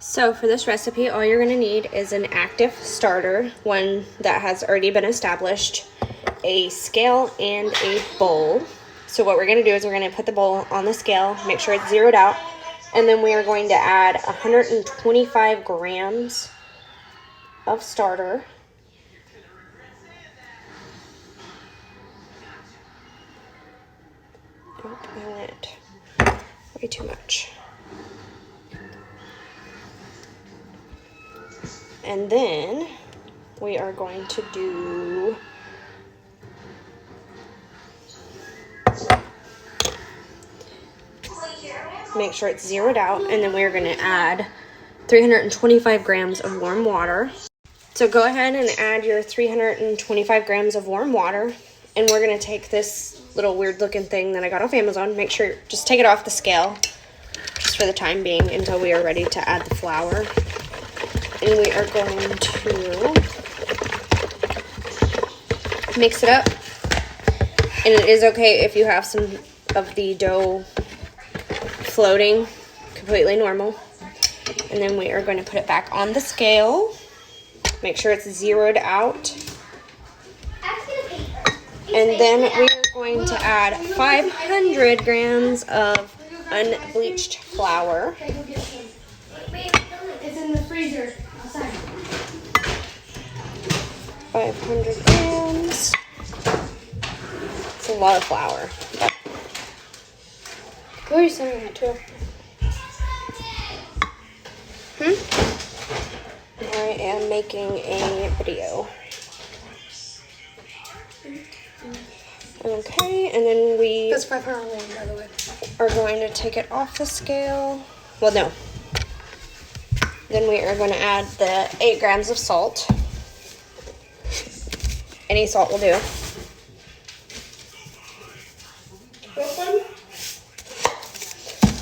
So for this recipe, all you're going to need is an active starter, one that has already been established, a scale, and a bowl. So what we're going to do is we're going to put the bowl on the scale, make sure it's zeroed out, and then we are going to add 125 grams of starter. Oh, I went way too much. And then we are going to do make sure it's zeroed out, and then we're going to add 325 grams of warm water. So go ahead and add your 325 grams of warm water, and we're going to take this little weird looking thing that I got off Amazon. Make sure, just take it off the scale just for the time being until we are ready to add the flour. And we are going to mix it up. And it is okay if you have some of the dough floating, completely normal. And then we are going to put it back on the scale. Make sure it's zeroed out. And then we are going to add 500 grams of unbleached flour. It's in the freezer outside. 500 grams. It's a lot of flour. Yep. Who are you sending that to? I am making a video. Okay, and then we That's 500 grams, by the way. are going to take it off the scale. Well, no. Then we are going to add the 8 grams of salt. Any salt will do.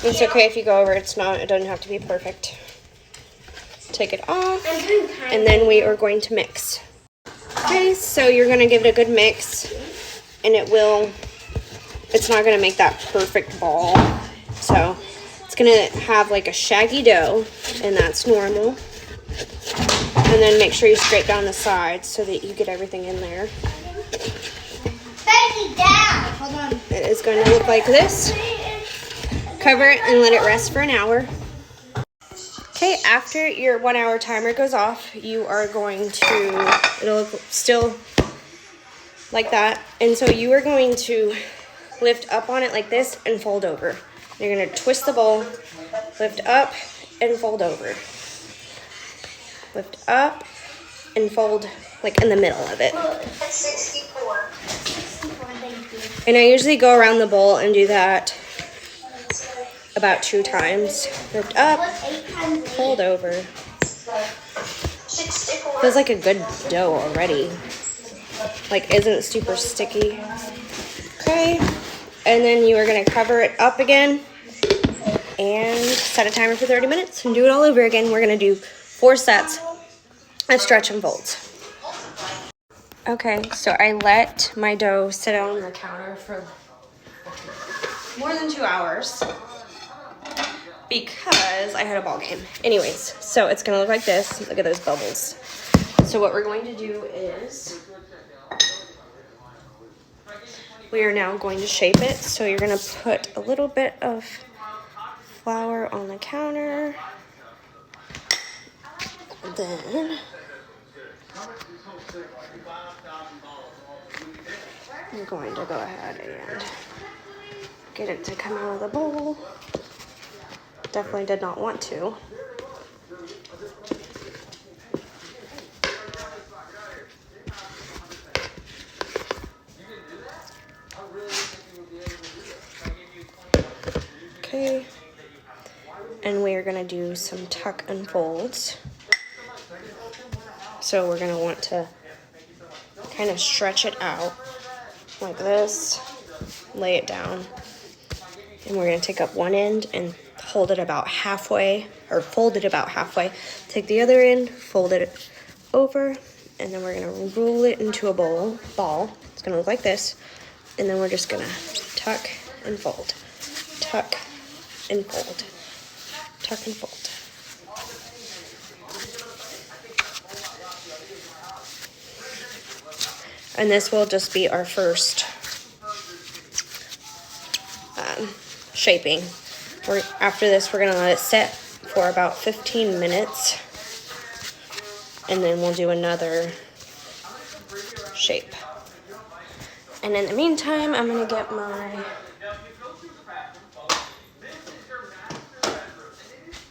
It's okay if you go over. It doesn't have to be perfect. Take it off, and then we are going to mix. Okay, so you're going to give it a good mix, and it's not going to make that perfect ball. So it's going to have like a shaggy dough, and that's normal. And then make sure you scrape down the sides so that you get everything in there. Hold on. It is going to look like this. Cover it and let it rest for an hour. Okay, after your 1 hour timer goes off, you are going to, it'll look still like that. And so you are going to lift up on it like this and fold over. You're going to twist the bowl, lift up and fold over. Lift up and fold like in the middle of it. 64. And I usually go around the bowl and do that about 2 times. Lift up, fold over. Feels like a good dough already. Like, isn't super sticky. Okay, and then you are going to cover it up again and set a timer for 30 minutes and do it all over again. We're going to do 4 sets of stretch and folds. Okay, so I let my dough sit on the counter for more than 2 hours because I had a ball game. Anyways, so it's gonna look like this. Look at those bubbles. So what we're going to do is we are now going to shape it. So you're gonna put a little bit of flour on the counter. Then I'm going to go ahead and get it to come out of the bowl. Definitely did not want to. Okay. And we are going to do some tuck and folds. So we're going to want to kind of stretch it out like this, lay it down, and we're going to take up one end and hold it about halfway, or fold it about halfway. Take the other end, fold it over, and then we're going to roll it into a ball. It's going to look like this, and then we're just going to tuck and fold, tuck and fold, tuck and fold. And this will just be our first shaping. After this, we're gonna let it sit for about 15 minutes. And then we'll do another shape. And in the meantime, I'm gonna get my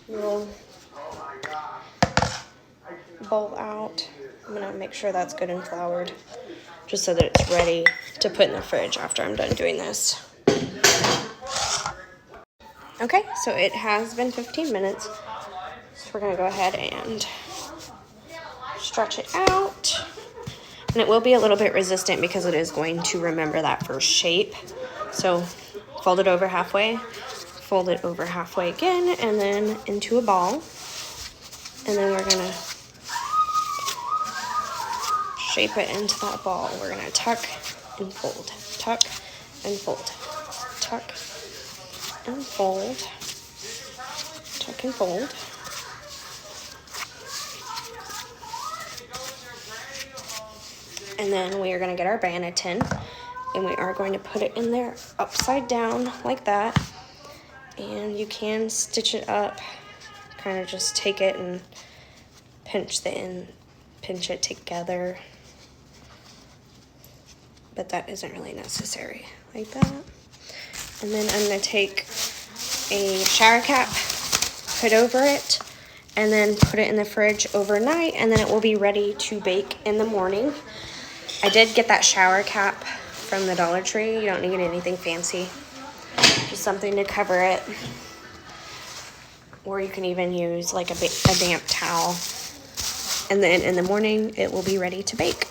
little bowl out. I'm gonna make sure that's good and floured, just so that it's ready to put in the fridge after I'm done doing this. Okay, so it has been 15 minutes. So we're gonna go ahead and stretch it out. And it will be a little bit resistant because it is going to remember that first shape. So fold it over halfway, fold it over halfway again, and then into a ball. And then we're gonna shape it into that ball. We're gonna tuck and fold, tuck and fold, tuck and fold, tuck and fold. And then we are going to get our banana tin, and we are going to put it in there upside down like that. And you can stitch it up, kind of just take it and pinch it together. But that isn't really necessary, like that. And then I'm going to take a shower cap, put over it, and then put it in the fridge overnight, and then it will be ready to bake in the morning. I did get that shower cap from the Dollar Tree. You don't need anything fancy, just something to cover it. Or you can even use like a damp towel. And then in the morning, it will be ready to bake.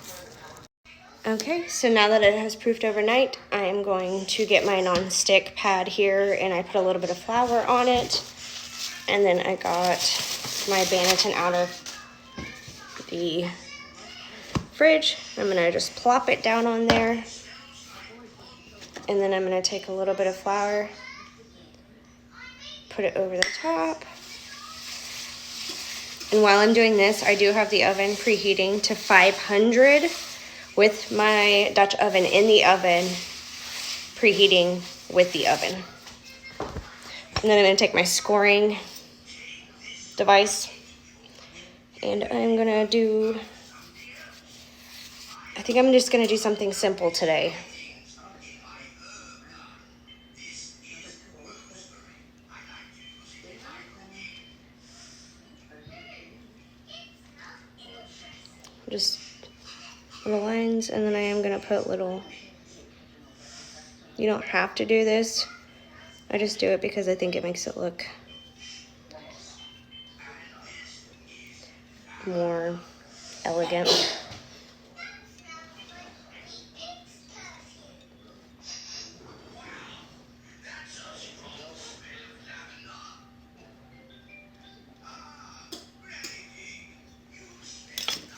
Okay, so now that it has proofed overnight, I am going to get my non-stick pad here, and I put a little bit of flour on it. And then I got my banana out of the fridge. I'm gonna just plop it down on there, and then I'm gonna take a little bit of flour, put it over the top. And while I'm doing this, I do have the oven preheating to 500 with my Dutch oven in the oven, preheating with the oven. And then I'm gonna take my scoring device, and I'm gonna do, I think I'm just gonna do something simple today. Just little lines, and then I am gonna put little, you don't have to do this. I just do it because I think it makes it look more elegant.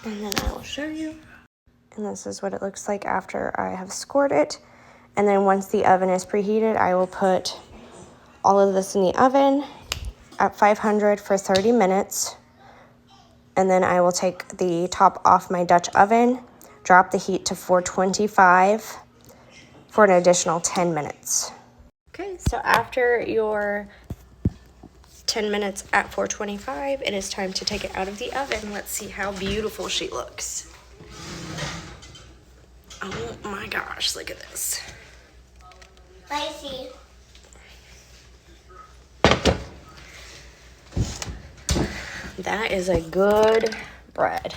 And then I will show you. And this is what it looks like after I have scored it. And then once the oven is preheated, I will put all of this in the oven at 500 for 30 minutes. And then I will take the top off my Dutch oven, drop the heat to 425 for an additional 10 minutes. Okay, so after your 10 minutes at 425, it is time to take it out of the oven. Let's see how beautiful she looks. Oh my gosh, look at this. Spicy. That is a good bread.